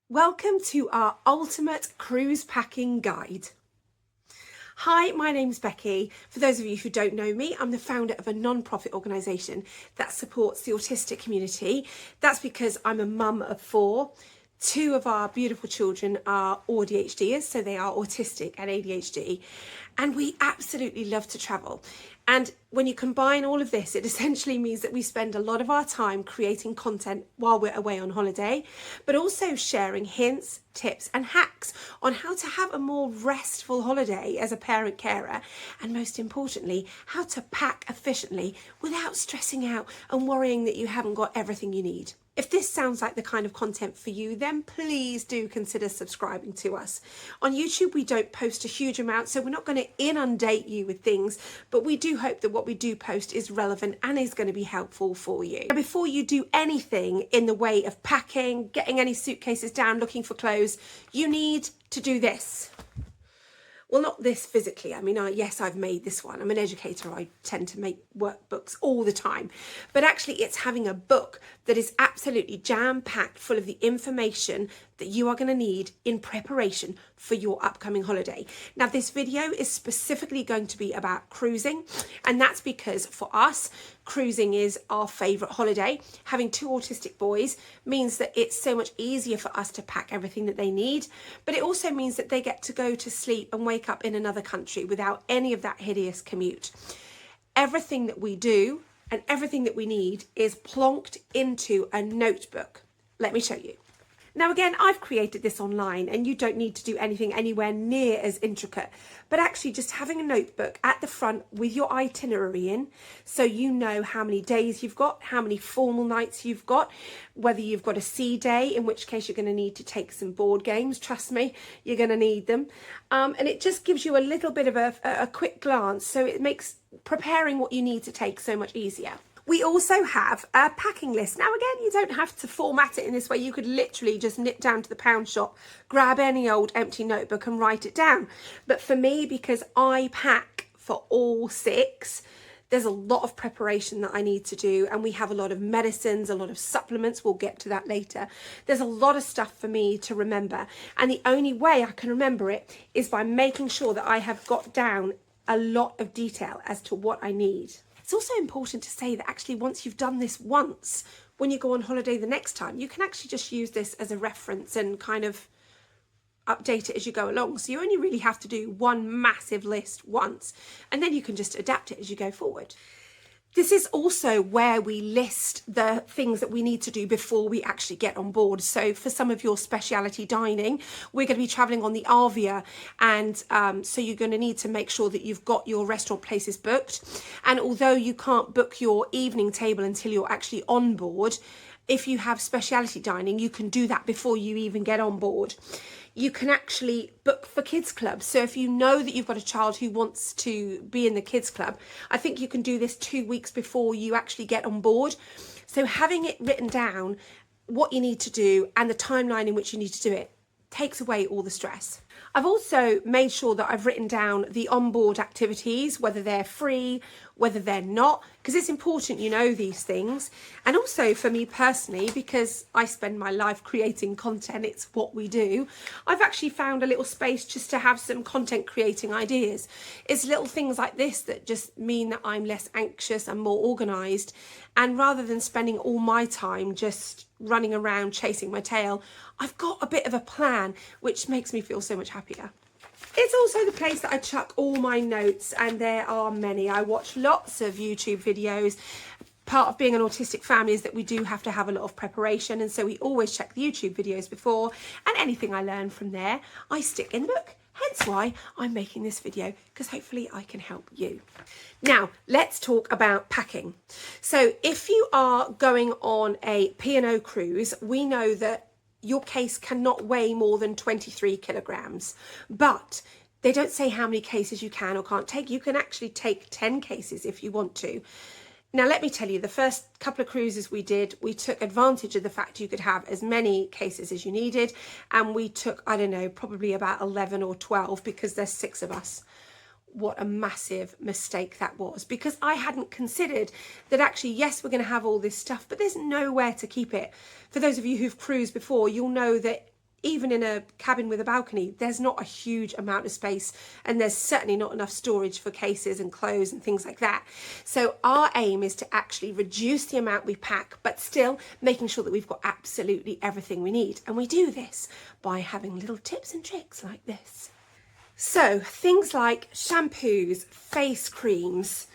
Welcome to our ultimate cruise packing guide. Hi, my name's Becky. For those of you who don't know me, I'm the founder of a non-profit organisation that supports the autistic community. That's because I'm a mum of four. Two of our beautiful children are ADHDers, so they are autistic and ADHD. And we absolutely love to travel. And when you combine all of this, it essentially means that we spend a lot of our time creating content while we're away on holiday, but also sharing hints, tips and hacks on how to have a more restful holiday as a parent carer, and most importantly, how to pack efficiently without stressing out and worrying that you haven't got everything you need. If this sounds like the kind of content for you, then please do consider subscribing to us. On YouTube, we don't post a huge amount, so we're not going to inundate you with things, but we do hope that what we do post is relevant and is going to be helpful for you. Now, before you do anything in the way of packing, getting any suitcases down, looking for clothes, you need to do this. Well, not this physically. I mean, yes, I've made this one. I'm an educator. I tend to make workbooks all the time. But actually, it's having a book that is absolutely jam-packed full of the information that you are going to need in preparation for your upcoming holiday. Now, this video is specifically going to be about cruising, and that's because for us, cruising is our favourite holiday. Having two autistic boys means that it's so much easier for us to pack everything that they need, but it also means that they get to go to sleep and wake up in another country without any of that hideous commute. Everything that we do and everything that we need is plonked into a notebook. Let me show you. Now again, I've created this online and you don't need to do anything anywhere near as intricate, but actually just having a notebook at the front with your itinerary in, so you know how many days you've got, how many formal nights you've got, whether you've got a sea day, in which case you're going to need to take some board games. Trust me, you're going to need them. And it just gives you a little bit of a quick glance, so it makes preparing what you need to take so much easier. We also have a packing list. Now again, you don't have to format it in this way. You could literally just nip down to the pound shop, grab any old empty notebook and write it down. But for me, because I pack for all six, there's a lot of preparation that I need to do, and we have a lot of medicines, a lot of supplements. We'll get to that later. There's a lot of stuff for me to remember, and the only way I can remember it is by making sure that I have got down a lot of detail as to what I need. It's also important to say that actually once you've done this once, when you go on holiday the next time, you can actually just use this as a reference and kind of update it as you go along. So you only really have to do one massive list once, and then you can just adapt it as you go forward. This is also where we list the things that we need to do before we actually get on board. So for some of your speciality dining, we're going to be traveling on the Arvia, and so you're going to need to make sure that you've got your restaurant places booked. And although you can't book your evening table until you're actually on board, if you have speciality dining, you can do that before you even get on board. You can actually book for kids clubs. So if you know that you've got a child who wants to be in the kids club, I think you can do this 2 weeks before you actually get on board. So having it written down, what you need to do and the timeline in which you need to do it, takes away all the stress. I've also made sure that I've written down the onboard activities, whether they're free, whether they're not, because it's important you know these things. And also for me personally, because I spend my life creating content, it's what we do, I've actually found a little space just to have some content creating ideas. It's little things like this that just mean that I'm less anxious and more organised. And rather than spending all my time just running around chasing my tail, I've got a bit of a plan, which makes me feel so much happier. It's also the place that I chuck all my notes, and there are many. I watch lots of YouTube videos. Part of being an autistic family is that we do have to have a lot of preparation, and so we always check the YouTube videos before, and anything I learn from there, I stick in the book. Hence why I'm making this video, because hopefully I can help you. Now, let's talk about packing. So if you are going on a P&O cruise, we know that your case cannot weigh more than 23 kilograms, but they don't say how many cases you can or can't take. You can actually take 10 cases if you want to. Now, let me tell you, the first couple of cruises we did, we took advantage of the fact you could have as many cases as you needed. And we took, I don't know, probably about 11 or 12 because there's 6 of us. What a massive mistake that was, because I hadn't considered that actually, yes, we're going to have all this stuff, but there's nowhere to keep it. For those of you who've cruised before, you'll know that even in a cabin with a balcony, there's not a huge amount of space, and there's certainly not enough storage for cases and clothes and things like that. So our aim is to actually reduce the amount we pack, but still making sure that we've got absolutely everything we need. And we do this by having little tips and tricks like this. So things like shampoos, face creams,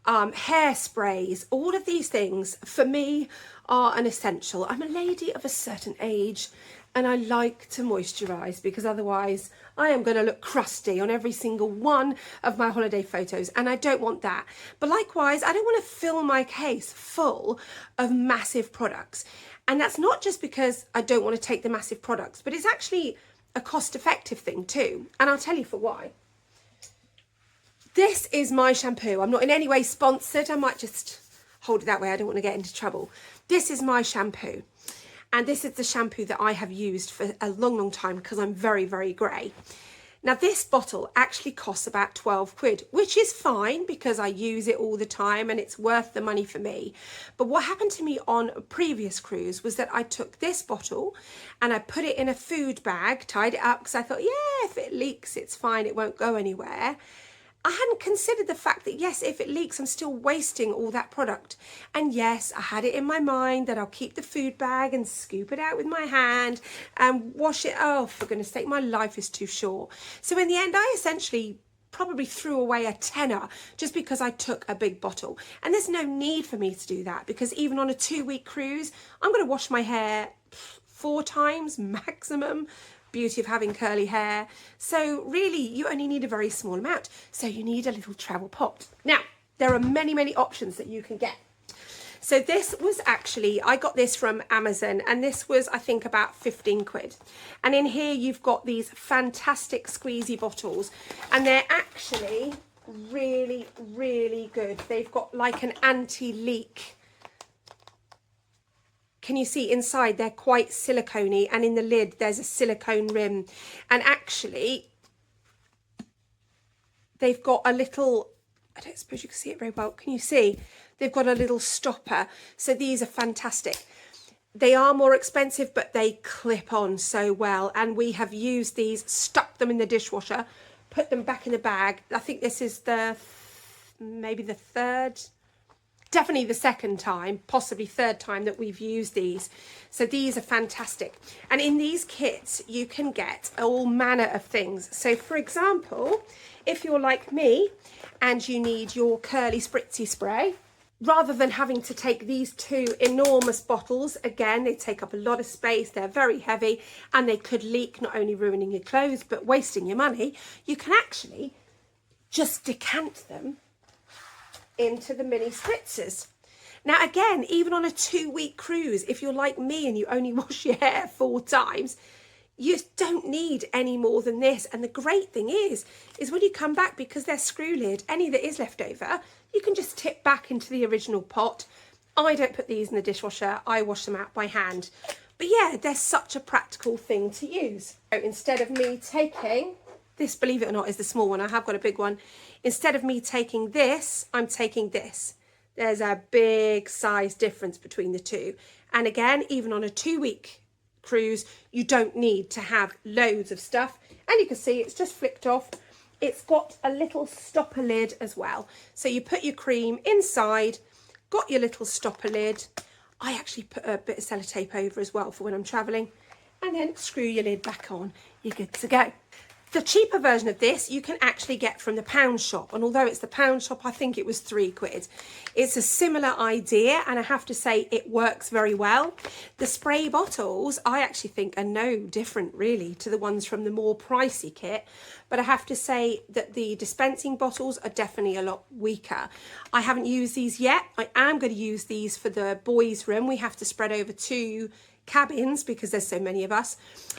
hairsprays, all of these things for me are an essential. I'm a lady of a certain age and I like to moisturise, because otherwise I am going to look crusty on every single one of my holiday photos, and I don't want that. But likewise, I don't want to fill my case full of massive products. And that's not just because I don't want to take the massive products, but it's actually a cost-effective thing too. And I'll tell you for why. This is my shampoo. I'm not in any way sponsored. I might just hold it that way. I don't want to get into trouble. This is my shampoo. And this is the shampoo that I have used for a long, long time because I'm very, very grey. Now this bottle actually costs about 12 quid, which is fine because I use it all the time and it's worth the money for me. But what happened to me on a previous cruise was that I took this bottle and I put it in a food bag, tied it up because I thought, yeah, if it leaks, it's fine, it won't go anywhere. I hadn't considered the fact that, yes, if it leaks, I'm still wasting all that product. And yes, I had it in my mind that I'll keep the food bag and scoop it out with my hand and wash it. Oh, for goodness sake, my life is too short. So in the end, I essentially probably threw away a tenner just because I took a big bottle. And there's no need for me to do that, because even on a 2-week cruise, I'm going to wash my hair 4 times maximum. Beauty of having curly hair. So really you only need a very small amount. So you need a little travel pot. Now there are many, many options that you can get. So this was actually, I got this from Amazon, and this was, I think, about 15 quid. And in here you've got these fantastic squeezy bottles, and they're actually really, really good. They've got like an anti-leak. Can you see inside? They're quite silicone-y, and in the lid there's a silicone rim. And actually, they've got a little, I don't suppose you can see it very well. Can you see? They've got a little stopper. So these are fantastic. They are more expensive, but they clip on so well. And we have used these, stuck them in the dishwasher, put them back in the bag. I think this is maybe the third, definitely the second time, possibly third time that we've used these. So these are fantastic. And in these kits, you can get all manner of things. So for example, if you're like me and you need your curly spritzy spray, rather than having to take these 2 enormous bottles, again, they take up a lot of space, they're very heavy, and they could leak, not only ruining your clothes, but wasting your money, you can actually just decant them into the mini spritzers. Now again, even on a 2-week cruise, if you're like me and you only wash your hair 4 times, you don't need any more than this. And the great thing is when you come back, because they're screw lid, any that is left over, you can just tip back into the original pot. I don't put these in the dishwasher, I wash them out by hand. But yeah, they're such a practical thing to use. So instead of me taking this, believe it or not, is the small one. I have got a big one. Instead of me taking this, I'm taking this. There's a big size difference between the two. And again, even on a 2-week cruise, you don't need to have loads of stuff. And you can see it's just flicked off. It's got a little stopper lid as well. So you put your cream inside, got your little stopper lid. I actually put a bit of sellotape over as well for when I'm traveling. And then screw your lid back on. You're good to go. The cheaper version of this you can actually get from the pound shop, and although it's the pound shop, I think it was 3 quid. It's a similar idea, and I have to say it works very well. The spray bottles I actually think are no different really to the ones from the more pricey kit, but I have to say that the dispensing bottles are definitely a lot weaker. I haven't used these yet. I am going to use these for the boys' room. We have to spread over 2 cabins because there's so many of us.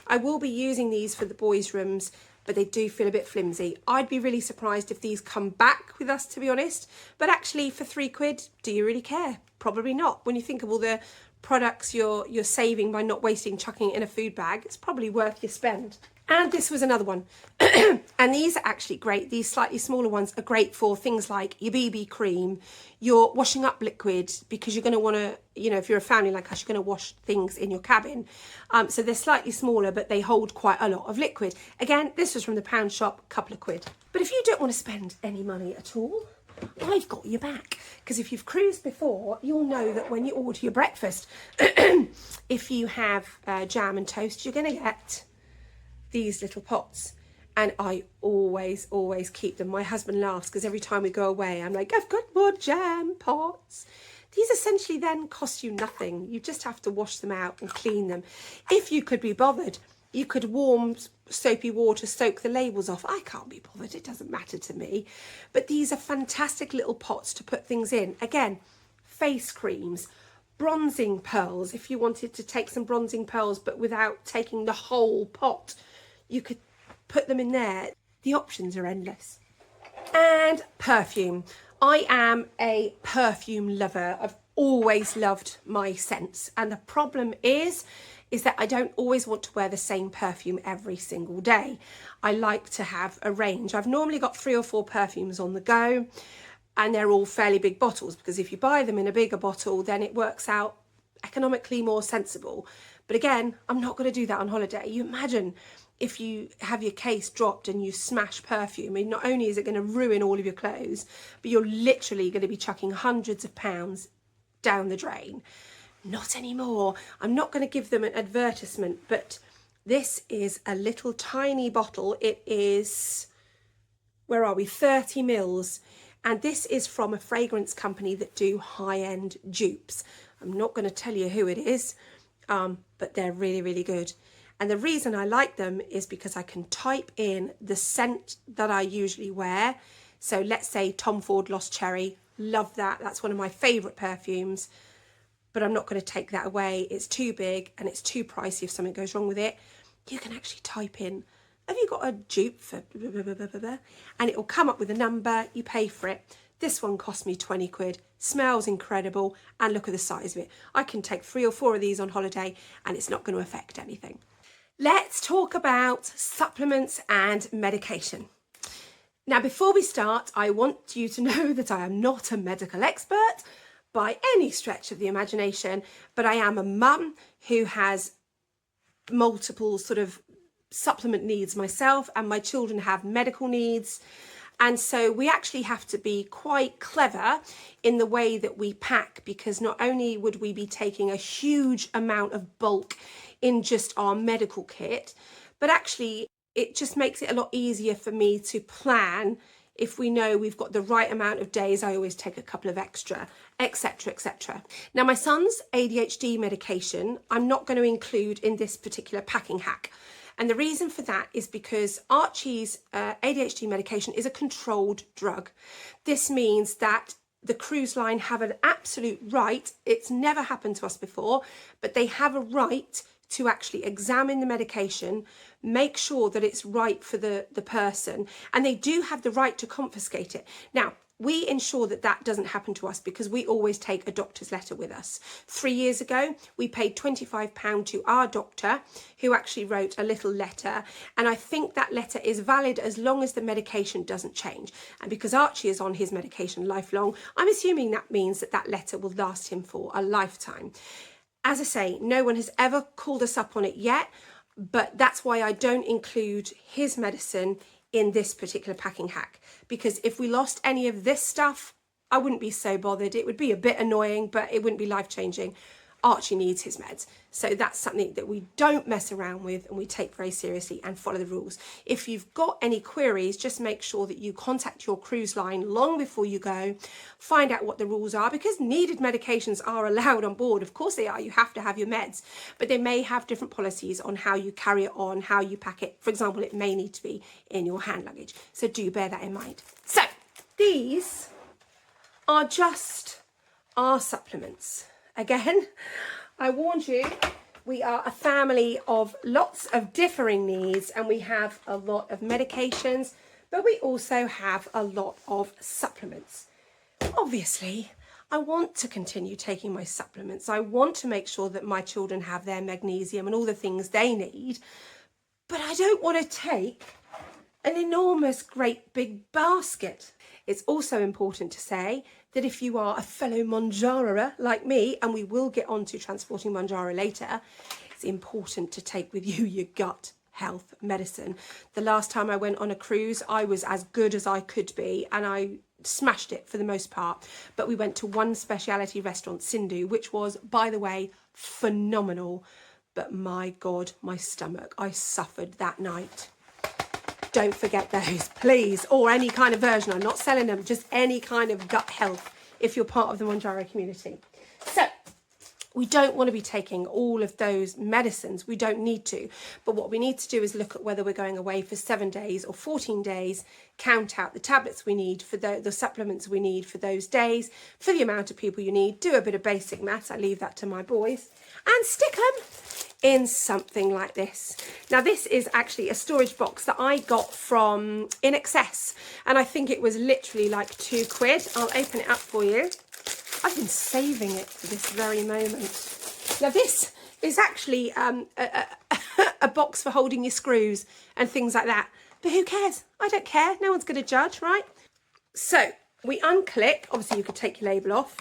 I will be using these for the boys' rooms, but they do feel a bit flimsy. I'd be really surprised if these come back with us, to be honest. But actually, for 3 quid, do you really care? Probably not. When you think of all the products you're saving by not wasting, chucking it in a food bag, it's probably worth your spend. And this was another one. And these are actually great. These slightly smaller ones are great for things like your BB cream, your washing up liquid, because you're going to want to, you know, if you're a family like us, you're going to wash things in your cabin. So they're slightly smaller, but they hold quite a lot of liquid. Again, this was from the pound shop, a couple of quid. But if you don't want to spend any money at all, I've got your back. Because if you've cruised before, you'll know that when you order your breakfast, if you have jam and toast, you're going to get these little pots. And I always keep them. My husband laughs because every time we go away, I'm like, I've got more jam pots. These essentially then cost you nothing. You just have to wash them out and clean them. If you could be bothered, you could warm soapy water, soak the labels off. I can't be bothered, it doesn't matter to me. But these are fantastic little pots to put things in. Again, face creams, bronzing pearls. If you wanted to take some bronzing pearls, but without taking the whole pot, you could put them in there. The options are endless. And perfume. I am a perfume lover. I've always loved my scents. And the problem is that I don't always want to wear the same perfume every single day. I like to have a range. I've normally got 3 or 4 perfumes on the go, and they're all fairly big bottles, because if you buy them in a bigger bottle, then it works out economically more sensible. But again, I'm not going to do that on holiday. You imagine if you have your case dropped and you smash perfume, I mean, not only is it going to ruin all of your clothes, but you're literally going to be chucking hundreds of pounds down the drain. Not anymore. I'm not going to give them an advertisement, but this is a little tiny bottle. It is, where are we, 30 mils. And this is from a fragrance company that do high-end dupes. I'm not going to tell you who it is, but they're really good. And the reason I like them is because I can type in the scent that I usually wear. So let's say Tom Ford Lost Cherry, love that. That's one of my favourite perfumes, but I'm not going to take that away. It's too big and it's too pricey if something goes wrong with it. You can actually type in, have you got a dupe for blah, blah, blah, blah, blah, and it will come up with a number, you pay for it. This one cost me 20 quid, smells incredible, and look at the size of it. I can take 3 or 4 of these on holiday and it's not going to affect anything. Let's talk about supplements and medication. Now, before we start, I want you to know that I am not a medical expert by any stretch of the imagination, but I am a mum who has multiple sort of supplement needs myself, and my children have medical needs. And so we actually have to be quite clever in the way that we pack, because not only would we be taking a huge amount of bulk in just our medical kit, but actually it just makes it a lot easier for me to plan. If we know we've got the right amount of days, I always take a couple of extra, etc, etc. Now, my son's ADHD medication, I'm not going to include in this particular packing hack. And the reason for that is because Archie's ADHD medication is a controlled drug. This means that the cruise line have an absolute right, it's never happened to us before, but they have a right to actually examine the medication, make sure that it's right for the person, and they do have the right to confiscate it. Now, we ensure that that doesn't happen to us because we always take a doctor's letter with us. 3 years ago, we paid £25 to our doctor, who actually wrote a little letter, and I think that letter is valid as long as the medication doesn't change. And because Archie is on his medication lifelong, I'm assuming that means that that letter will last him for a lifetime. As I say, no one has ever called us up on it yet, but that's why I don't include his medicine in this particular packing hack, because if we lost any of this stuff, I wouldn't be so bothered. It would be a bit annoying, but it wouldn't be life-changing. Archie needs his meds. So that's something that we don't mess around with and we take very seriously and follow the rules. If you've got any queries, just make sure that you contact your cruise line long before you go, find out what the rules are, because needed medications are allowed on board. Of course they are, you have to have your meds, but they may have different policies on how you carry it on, how you pack it. For example, it may need to be in your hand luggage. So do bear that in mind. So these are just our supplements. Again, I warned you, we are a family of lots of differing needs, and we have a lot of medications, but we also have a lot of supplements. Obviously, I want to continue taking my supplements. I want to make sure that my children have their magnesium and all the things they need, but I don't want to take an enormous, great big basket. It's also important to say that if you are a fellow mounjaro like me, and we will get on to transporting mounjaro later, it's important to take with you your gut health medicine. The last time I went on a cruise, I was as good as I could be, and I smashed it for the most part. But we went to one specialty restaurant, Sindhu, which was, by the way, phenomenal. But my God, my stomach, I suffered that night. Don't forget those, please, or any kind of version. I'm not selling them, just any kind of gut health if you're part of the mounjaro community. So we don't want to be taking all of those medicines. We don't need to. But what we need to do is look at whether we're going away for 7 days or 14 days, count out the tablets we need for the supplements we need for those days, for the amount of people you need, do a bit of basic maths. I leave that to my boys, and stick them in something like this. Now, this is actually a storage box that I got from In Excess, and I think it was literally like £2. I'll open it up for you. I've been saving it for this very moment. Now, this is actually a box for holding your screws and things like that. But who cares? I don't care. No one's going to judge, right? So we unclick. Obviously, you could take your label off.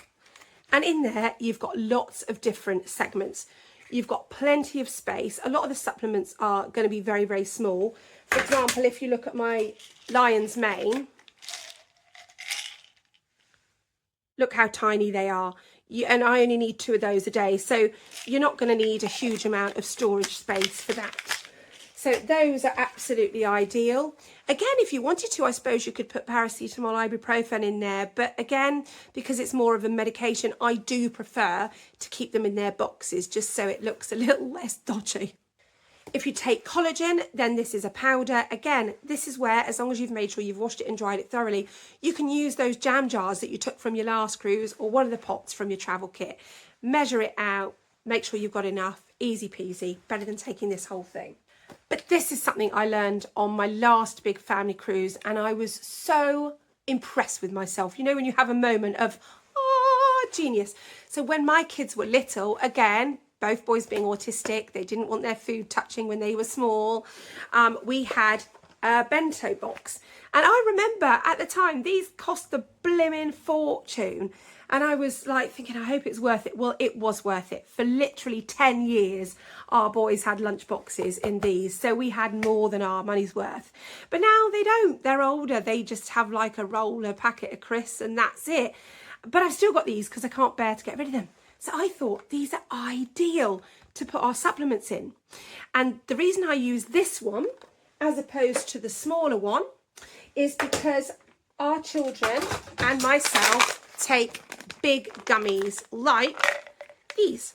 And in there, you've got lots of different segments. You've got plenty of space. A lot of the supplements are going to be very, very small. For example, if you look at my Lion's Mane, look how tiny they are. And I only need 2 of those a day. So you're not going to need a huge amount of storage space for that. So those are absolutely ideal. Again, if you wanted to, I suppose you could put paracetamol, ibuprofen in there. But again, because it's more of a medication, I do prefer to keep them in their boxes just so it looks a little less dodgy. If you take collagen, then this is a powder. Again, this is where, as long as you've made sure you've washed it and dried it thoroughly, you can use those jam jars that you took from your last cruise or one of the pots from your travel kit. Measure it out, make sure you've got enough, easy peasy, better than taking this whole thing. But this is something I learned on my last big family cruise, and I was so impressed with myself. You know, when you have a moment of, oh, genius. So when my kids were little, again, both boys being autistic, they didn't want their food touching when they were small. We had a bento box. And I remember at the time, these cost the blimmin' fortune. And I was like thinking, I hope it's worth it. Well, it was worth it. For literally 10 years, our boys had lunch boxes in these. So we had more than our money's worth. But now they don't. They're older. They just have like a roll, a packet of crisps, and that's it. But I've still got these because I can't bear to get rid of them. So I thought these are ideal to put our supplements in. And the reason I use this one as opposed to the smaller one is because our children and myself take big gummies like these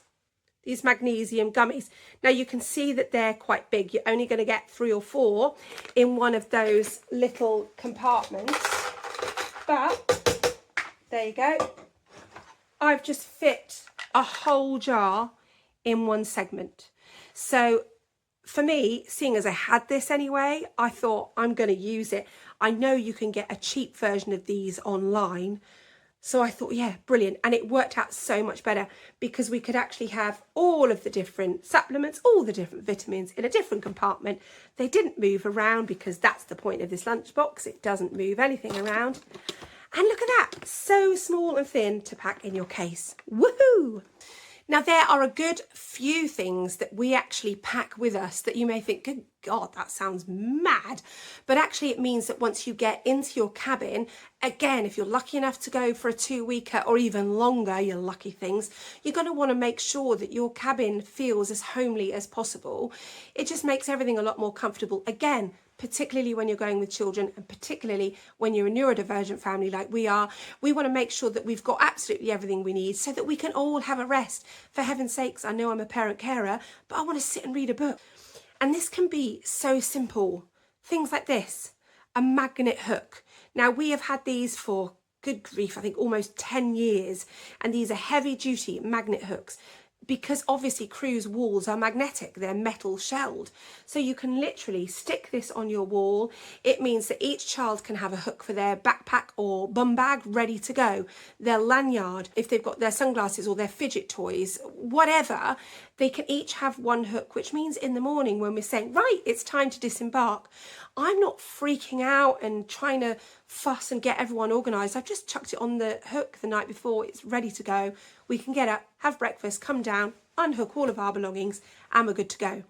magnesium gummies. Now you can see that they're quite big. You're only going to get 3 or 4 in one of those little compartments. But there you go. I've just fit a whole jar in one segment. So for me, seeing as I had this anyway, I thought I'm going to use it. I know you can get a cheap version of these online. So I thought, yeah, brilliant. And it worked out so much better because we could actually have all of the different supplements, all the different vitamins in a different compartment. They didn't move around because that's the point of this lunchbox. It doesn't move anything around. And look at that, so small and thin to pack in your case. Woohoo! Now, there are a good few things that we actually pack with us that you may think, good God, that sounds mad. But actually it means that once you get into your cabin, again, if you're lucky enough to go for a 2-weeker or even longer, you lucky things, you're going to want to make sure that your cabin feels as homely as possible. It just makes everything a lot more comfortable. Again, particularly when you're going with children and particularly when you're a neurodivergent family like we are, we want to make sure that we've got absolutely everything we need so that we can all have a rest. For heaven's sakes, I know I'm a parent carer, but I want to sit and read a book. And this can be so simple. Things like this, a magnet hook. Now we have had these for, good grief, I think almost 10 years. And these are heavy duty magnet hooks. because obviously cruise walls are magnetic, they're metal shelled. So you can literally stick this on your wall. It means that each child can have a hook for their backpack or bum bag ready to go, their lanyard, if they've got their sunglasses or their fidget toys, whatever, they can each have one hook, which means in the morning when we're saying, right, it's time to disembark, I'm not freaking out and trying to fuss and get everyone organised. I've just chucked it on the hook the night before, it's ready to go. We can get up, have breakfast, come down, unhook all of our belongings, and we're good to go.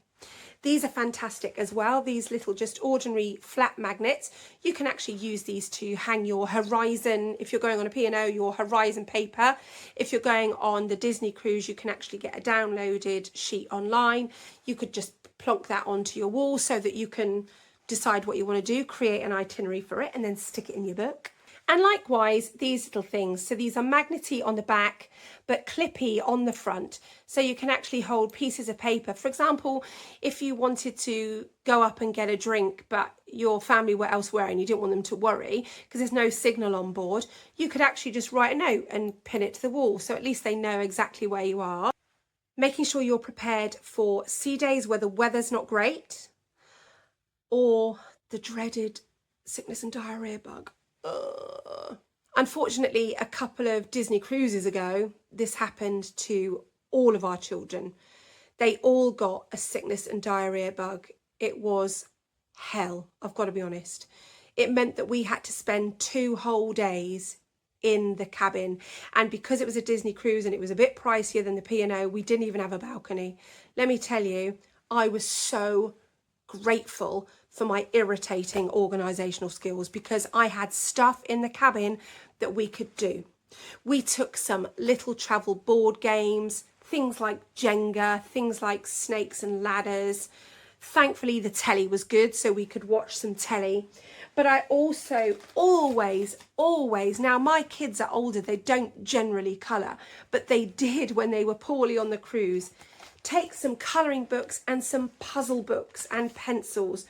These are fantastic as well. These little just ordinary flat magnets. You can actually use these to hang your Horizon, if you're going on a P&O, your Horizon paper. If you're going on the Disney cruise, you can actually get a downloaded sheet online. You could just plonk that onto your wall so that you can decide what you want to do, create an itinerary for it, and then stick it in your book. And likewise, these little things. So these are magnety on the back, but clippy on the front. So you can actually hold pieces of paper. For example, if you wanted to go up and get a drink, but your family were elsewhere and you didn't want them to worry because there's no signal on board, you could actually just write a note and pin it to the wall. So at least they know exactly where you are. Making sure you're prepared for sea days where the weather's not great, or the dreaded sickness and diarrhea bug. Unfortunately, a couple of Disney cruises ago, this happened to all of our children. They all got a sickness and diarrhea bug. It was hell, I've got to be honest. It meant that we had to spend 2 whole days in the cabin, and because it was a Disney cruise and it was a bit pricier than the P&O, we didn't even have a balcony. Let me tell you, I was so grateful for my irritating organisational skills because I had stuff in the cabin that we could do. We took some little travel board games, things like Jenga, things like snakes and ladders. Thankfully the telly was good so we could watch some telly. But I also always, now my kids are older, they don't generally colour, but they did when they were poorly on the cruise, take some colouring books and some puzzle books and pencils.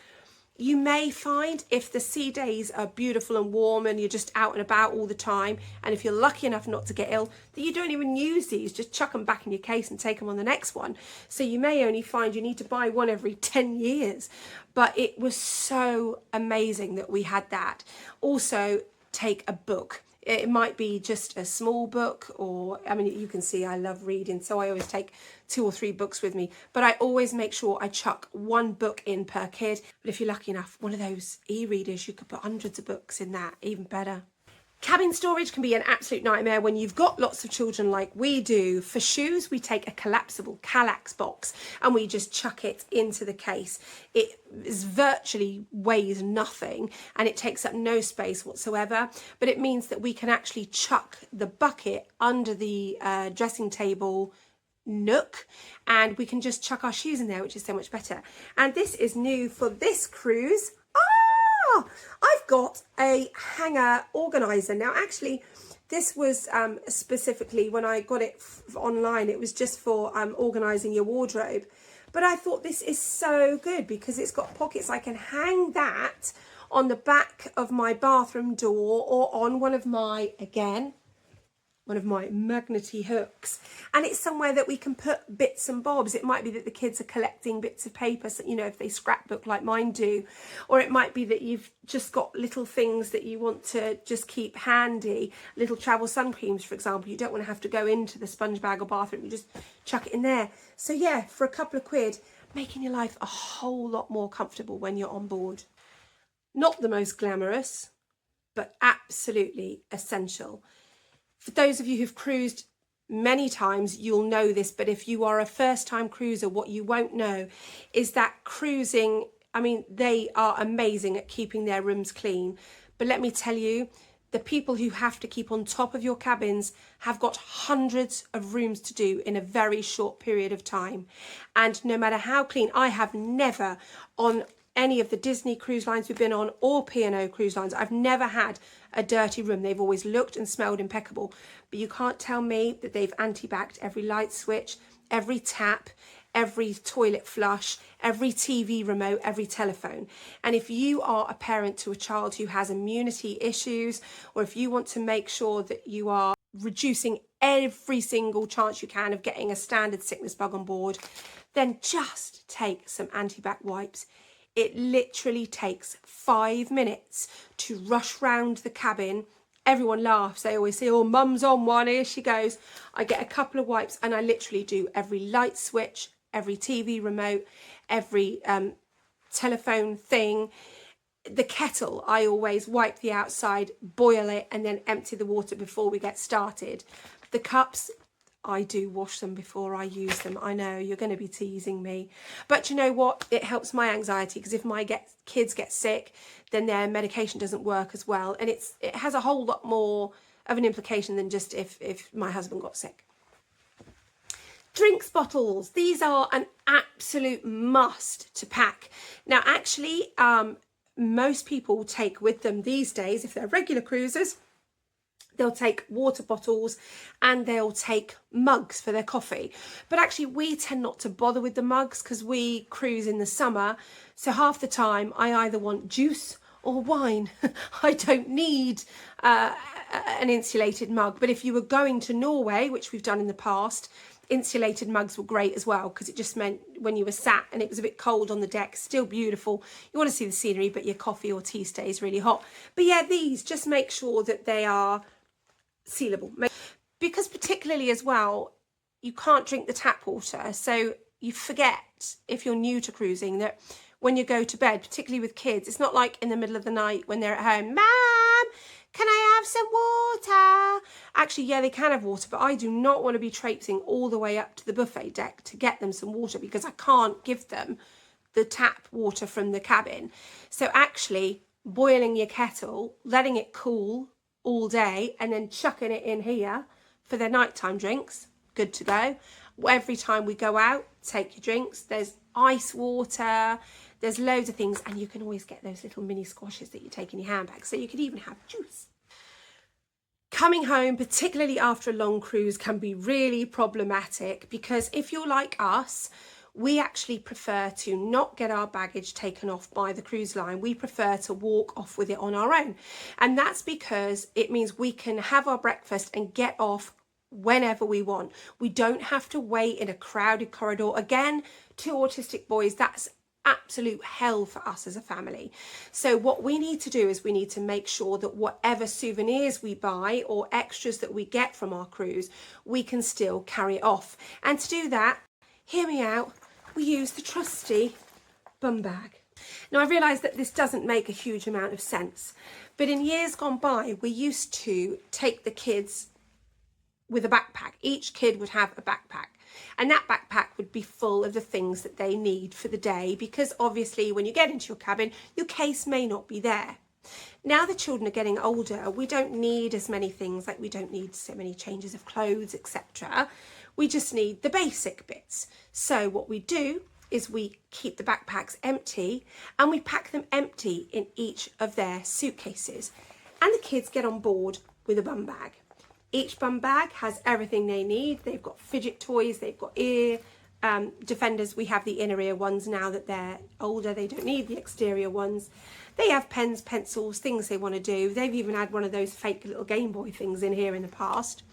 You may find if the sea days are beautiful and warm and you're just out and about all the time, and if you're lucky enough not to get ill, that you don't even use these, just chuck them back in your case and take them on the next one. So you may only find you need to buy one every 10 years. But it was so amazing that we had that. Also, take a book. It might be just a small book, or, I mean, you can see I love reading, so I always take 2 or 3 books with me. But I always make sure I chuck 1 book in per kid. But if you're lucky enough, one of those e-readers, you could put hundreds of books in that, even better. Cabin storage can be an absolute nightmare when you've got lots of children like we do. For shoes, we take a collapsible Kallax box and we just chuck it into the case. It is virtually weighs nothing and it takes up no space whatsoever, but it means that we can actually chuck the bucket under the dressing table nook and we can just chuck our shoes in there, which is so much better. And this is new for this cruise. I've got a hanger organizer. Now actually this was specifically when I got it online, it was just for organizing your wardrobe, but I thought this is so good because it's got pockets. I can hang that on the back of my bathroom door or on one of my magnety hooks, and it's somewhere that we can put bits and bobs. It might be that the kids are collecting bits of paper, so, you know, if they scrapbook like mine do, or it might be that you've just got little things that you want to just keep handy, little travel sun creams, for example. You don't want to have to go into the sponge bag or bathroom, you just chuck it in there. So yeah, for a couple of quid, making your life a whole lot more comfortable when you're on board. Not the most glamorous, but absolutely essential. For those of you who've cruised many times, you'll know this, but if you are a first-time cruiser, what you won't know is that cruising, I mean, they are amazing at keeping their rooms clean. But let me tell you, the people who have to keep on top of your cabins have got hundreds of rooms to do in a very short period of time. And no matter how clean, I have never on any of the Disney cruise lines we've been on or P&O cruise lines, I've never had a dirty room. They've always looked and smelled impeccable. But you can't tell me that they've anti-backed every light switch, every tap, every toilet flush, every TV remote, every telephone. And if you are a parent to a child who has immunity issues, or if you want to make sure that you are reducing every single chance you can of getting a standard sickness bug on board, then just take some anti-bac wipes. It literally takes 5 minutes to rush round the cabin. Everyone laughs. They always say, oh, mum's on one, here she goes. I get a couple of wipes and I literally do every light switch, every TV remote, every telephone thing. The kettle, I always wipe the outside, boil it, and then empty the water before we get started. The cups, I do wash them before I use them. I know you're going to be teasing me, but you know what? It helps my anxiety, because if my kids get sick, then their medication doesn't work as well, and it has a whole lot more of an implication than just if my husband got sick. Drinks bottles, these are an absolute must to pack. Now, actually, most people take with them these days, if they're regular cruisers, they'll take water bottles and they'll take mugs for their coffee. But actually, we tend not to bother with the mugs because we cruise in the summer. So half the time I either want juice or wine. I don't need an insulated mug. But if you were going to Norway, which we've done in the past, insulated mugs were great as well, because it just meant when you were sat and it was a bit cold on the deck, still beautiful, you want to see the scenery, but your coffee or tea stays really hot. But yeah, these, just make sure that they are sealable, because particularly as well, you can't drink the tap water. So you forget, if you're new to cruising, that when you go to bed, particularly with kids, it's not like in the middle of the night when they're at home, Mum, can I have some water? Actually, yeah, they can have water, but I do not want to be traipsing all the way up to the buffet deck to get them some water, because I can't give them the tap water from the cabin. So actually, boiling your kettle, letting it cool all day, and then chucking it in here for their nighttime drinks, good to go. Every time we go out, take your drinks. There's ice water, there's loads of things, and you can always get those little mini squashes that you take in your handbag, so you could even have juice. Coming home, particularly after a long cruise, can be really problematic, because if you're like us, we actually prefer to not get our baggage taken off by the cruise line. We prefer to walk off with it on our own. And that's because it means we can have our breakfast and get off whenever we want. We don't have to wait in a crowded corridor. Again, 2 autistic boys, that's absolute hell for us as a family. So what we need to do is we need to make sure that whatever souvenirs we buy or extras that we get from our cruise, we can still carry it off. And to do that, hear me out, we use the trusty bum bag. Now, I realise that this doesn't make a huge amount of sense, but in years gone by, we used to take the kids with a backpack. Each kid would have a backpack, and that backpack would be full of the things that they need for the day, because obviously when you get into your cabin, your case may not be there. Now the children are getting older, we don't need as many things, like we don't need so many changes of clothes, etc. We just need the basic bits. So what we do is we keep the backpacks empty, and we pack them empty in each of their suitcases, and the kids get on board with a bum bag. Each bum bag has everything they need. They've got fidget toys, they've got ear defenders. We have the inner ear ones now that they're older. They don't need the exterior ones. They have pens, pencils, things they want to do. They've even had one of those fake little Game Boy things in here in the past.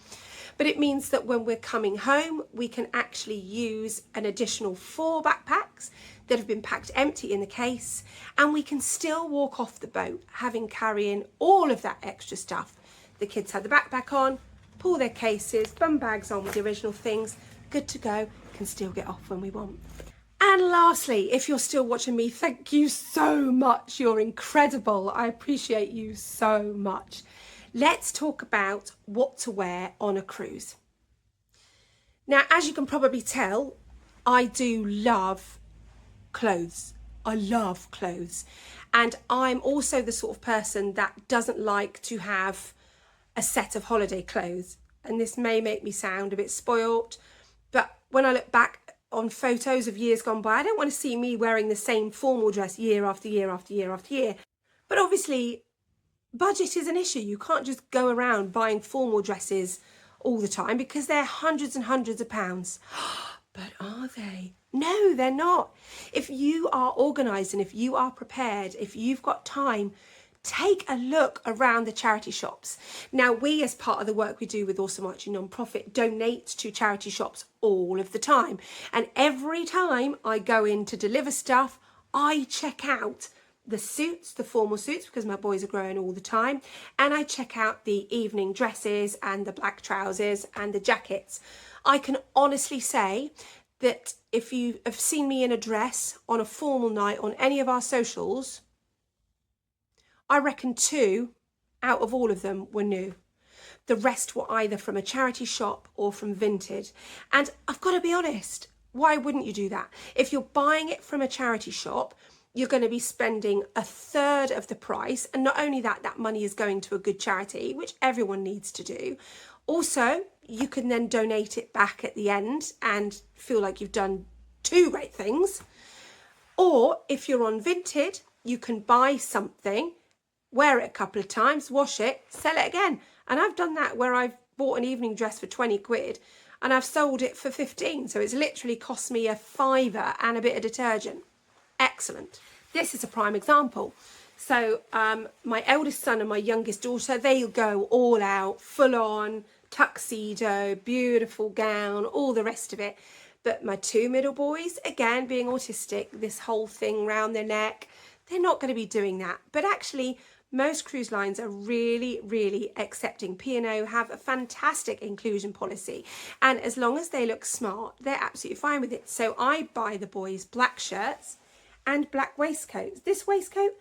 But it means that when we're coming home, we can actually use an additional 4 backpacks that have been packed empty in the case, and we can still walk off the boat having carrying all of that extra stuff. The kids have the backpack on, pull their cases, bum bags on with the original things, good to go, can still get off when we want. And lastly, if you're still watching me, thank you so much. You're incredible. I appreciate you so much. Let's talk about what to wear on a cruise. Now, as you can probably tell, I do love clothes. I love clothes. And I'm also the sort of person that doesn't like to have a set of holiday clothes. And this may make me sound a bit spoilt, but when I look back on photos of years gone by, I don't want to see me wearing the same formal dress year after year after year after year. But obviously, budget is an issue. You can't just go around buying formal dresses all the time, because they're hundreds and hundreds of pounds. But are they? No, they're not. If you are organised and if you are prepared, if you've got time, take a look around the charity shops. Now, we, as part of the work we do with Awesome Archie Non-Profit, donate to charity shops all of the time. And every time I go in to deliver stuff, I check out the suits, the formal suits, because my boys are growing all the time. And I check out the evening dresses and the black trousers and the jackets. I can honestly say that if you have seen me in a dress on a formal night on any of our socials, I reckon 2 out of all of them were new. The rest were either from a charity shop or from Vinted. And I've got to be honest, why wouldn't you do that? If you're buying it from a charity shop, you're going to be spending 1/3 of the price. And not only that, that money is going to a good charity, which everyone needs to do. Also, you can then donate it back at the end and feel like you've done 2 great things. Or if you're on Vinted, you can buy something, wear it a couple of times, wash it, sell it again. And I've done that where I've bought an evening dress for 20 quid and I've sold it for 15. So it's literally cost me a £5 and a bit of detergent. Excellent. This is a prime example. So my eldest son and my youngest daughter, they'll go all out, full on, tuxedo, beautiful gown, all the rest of it. But my 2 middle boys, again, being autistic, this whole thing round their neck, they're not going to be doing that. But actually, most cruise lines are really, really accepting. P&O have a fantastic inclusion policy. And as long as they look smart, they're absolutely fine with it. So I buy the boys black shirts and black waistcoats. This waistcoat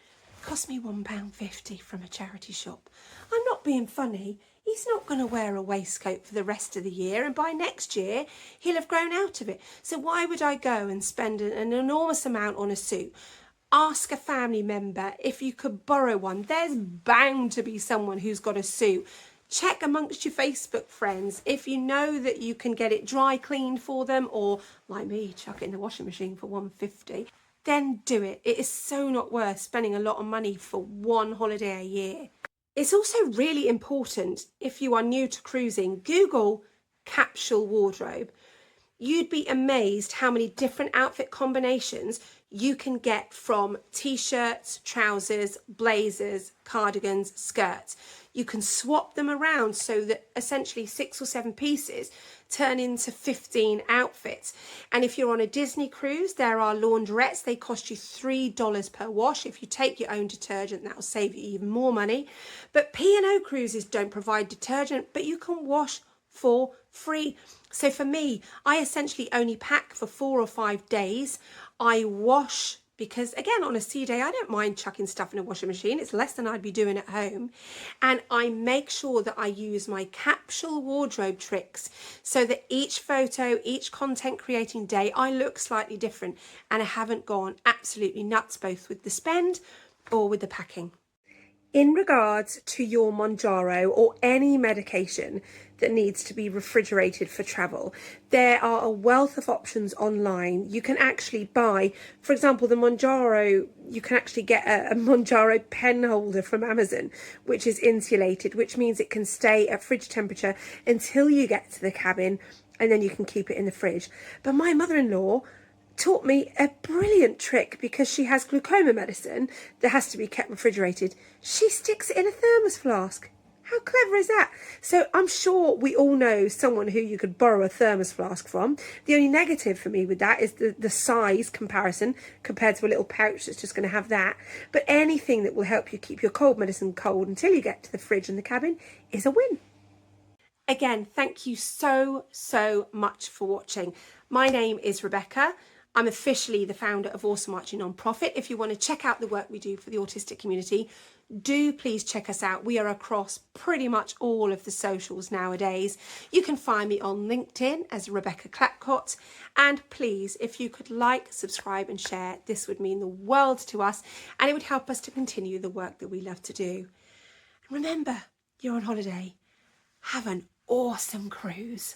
cost me £1.50 from a charity shop. I'm not being funny. He's not going to wear a waistcoat for the rest of the year, and by next year he'll have grown out of it. So why would I go and spend an enormous amount on a suit? Ask a family member if you could borrow one. There's bound to be someone who's got a suit. Check amongst your Facebook friends if you know that you can get it dry cleaned for them, or like me, chuck it in the washing machine for £1.50. Then do it. It is so not worth spending a lot of money for one holiday a year. It's also really important, if you are new to cruising, Google capsule wardrobe. You'd be amazed how many different outfit combinations you can get from t-shirts, trousers, blazers, cardigans, skirts. You can swap them around so that essentially 6 or 7 pieces turn into 15 outfits. And if you're on a Disney cruise, there are laundrettes. They cost you $3 per wash. If you take your own detergent, that will save you even more money. But P&O cruises don't provide detergent, but you can wash for free. So for me, I essentially only pack for 4 or 5 days. I wash because, again, on a sea day, I don't mind chucking stuff in a washing machine. It's less than I'd be doing at home. And I make sure that I use my capsule wardrobe tricks so that each photo, each content creating day, I look slightly different and I haven't gone absolutely nuts both with the spend or with the packing. In regards to your mounjaro or any medication that needs to be refrigerated for travel, there are a wealth of options online. You can actually buy, for example, the mounjaro, you can actually get a mounjaro pen holder from Amazon, which is insulated, which means it can stay at fridge temperature until you get to the cabin, and then you can keep it in the fridge. But my mother-in-law taught me a brilliant trick because she has glaucoma medicine that has to be kept refrigerated. She sticks it in a thermos flask. How clever is that? So I'm sure we all know someone who you could borrow a thermos flask from. The only negative for me with that is the size comparison compared to a little pouch that's just going to have that. But anything that will help you keep your cold medicine cold until you get to the fridge in the cabin is a win. Again, thank you so much for watching. My name is Rebecca. I'm officially the founder of Awesome Archie Non-Profit. If you want to check out the work we do for the autistic community, do please check us out. We are across pretty much all of the socials nowadays. You can find me on LinkedIn as Rebecca Clapcott. And please, if you could like, subscribe and share, this would mean the world to us and it would help us to continue the work that we love to do. And remember, you're on holiday. Have an awesome cruise.